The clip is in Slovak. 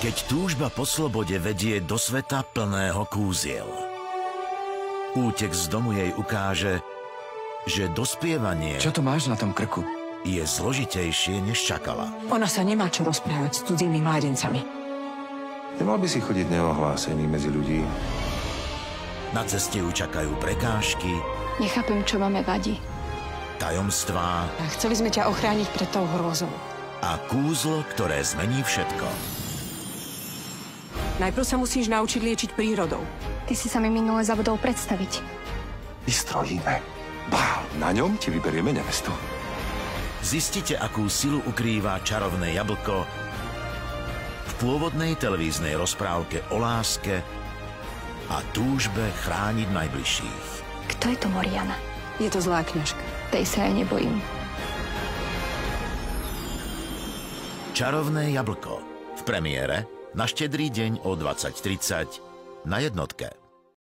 Keď túžba po slobode vedie do sveta plného kúziel. Útek z domu jej ukáže, že dospievanie... Čo to máš na tom krku? ...je zložitejšie, než čakala. Ona sa nemá čo rozprávať s cudzými mládencami. Nemal by si chodiť neohlásený medzi ľudí. Na ceste ju čakajú prekážky... Nechápem, čo máme vadí. Tajomstvá... A chceli sme ťa ochrániť pred tou hrozou. A kúzlo, ktoré zmení všetko. Najprv sa musíš naučiť liečiť prírodou. Ty si sa mi minule zabudol predstaviť. Vystrojíme bál. Na ňom ti vyberieme nevestu. Zistite, akú silu ukrýva čarovné jablko v pôvodnej televíznej rozprávke o láske a túžbe chrániť najbližších. Kto je to Moriana? Je to zlá kňažka. Tej sa ja nebojím. Čarovné jablko v premiére na Štedrý deň o 20:30 na Jednotke.